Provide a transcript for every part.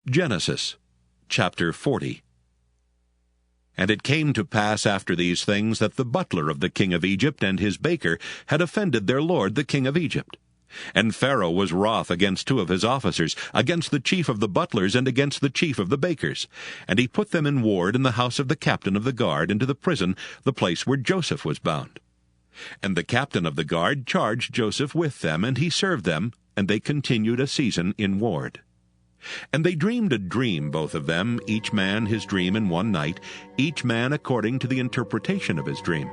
Genesis chapter 40. And it came to pass after these things that the butler of the king of Egypt and his baker had offended their lord the king of Egypt. And Pharaoh was wroth against two of his officers, against the chief of the butlers and against the chief of the bakers. And he put them in ward in the house of the captain of the guard into the prison, the place where Joseph was bound. And the captain of the guard charged Joseph with them, and he served them, and they continued a season in ward. And they dreamed a dream, both of them, each man his dream in one night, each man according to the interpretation of his dream,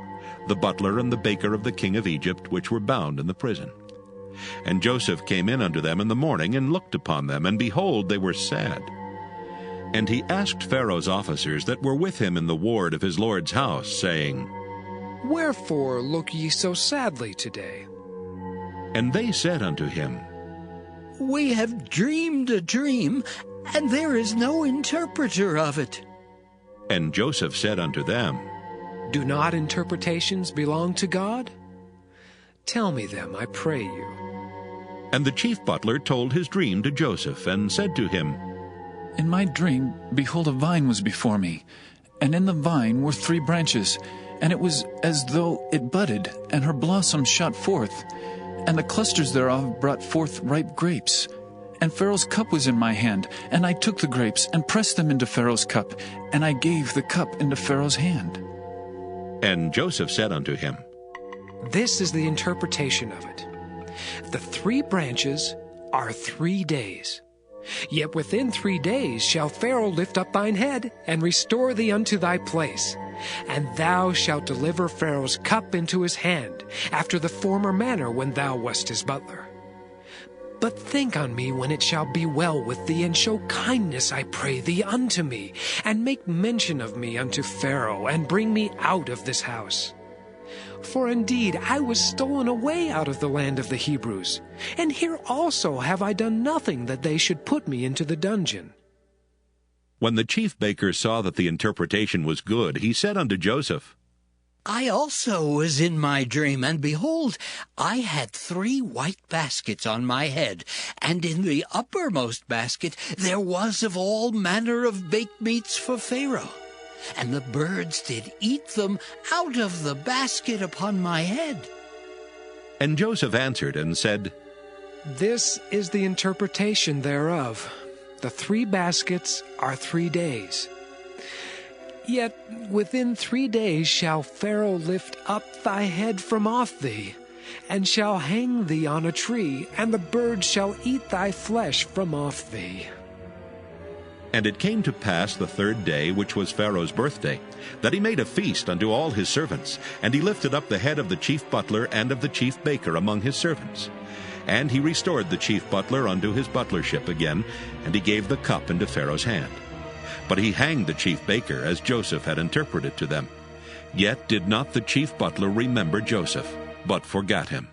the butler and the baker of the king of Egypt, which were bound in the prison. And Joseph came in unto them in the morning, and looked upon them, and behold, they were sad. And he asked Pharaoh's officers that were with him in the ward of his lord's house, saying, Wherefore look ye so sadly today? And they said unto him, We have dreamed a dream, and there is no interpreter of it. And Joseph said unto them, Do not interpretations belong to God? Tell me them, I pray you. And the chief butler told his dream to Joseph, and said to him, In my dream, behold, a vine was before me, and in the vine were 3 branches, and it was as though it budded, and her blossoms shot forth, and the clusters thereof brought forth ripe grapes. And Pharaoh's cup was in my hand, and I took the grapes, and pressed them into Pharaoh's cup, and I gave the cup into Pharaoh's hand. And Joseph said unto him, This is the interpretation of it. The 3 branches are 3 days. Yet within 3 days shall Pharaoh lift up thine head, and restore thee unto thy place. And thou shalt deliver Pharaoh's cup into his hand, after the former manner when thou wast his butler. But think on me when it shall be well with thee, and show kindness, I pray thee, unto me, and make mention of me unto Pharaoh, and bring me out of this house. For indeed I was stolen away out of the land of the Hebrews, and here also have I done nothing that they should put me into the dungeon. When the chief baker saw that the interpretation was good, he said unto Joseph, I also was in my dream, and behold, I had 3 white baskets on my head, and in the uppermost basket there was of all manner of baked meats for Pharaoh. And the birds did eat them out of the basket upon my head. And Joseph answered and said, This is the interpretation thereof. The 3 baskets are 3 days. Yet within 3 days shall Pharaoh lift up thy head from off thee, and shall hang thee on a tree, and the birds shall eat thy flesh from off thee. And it came to pass the 3rd day, which was Pharaoh's birthday, that he made a feast unto all his servants, and he lifted up the head of the chief butler and of the chief baker among his servants. And he restored the chief butler unto his butlership again, and he gave the cup into Pharaoh's hand. But he hanged the chief baker, as Joseph had interpreted to them. Yet did not the chief butler remember Joseph, but forgat him.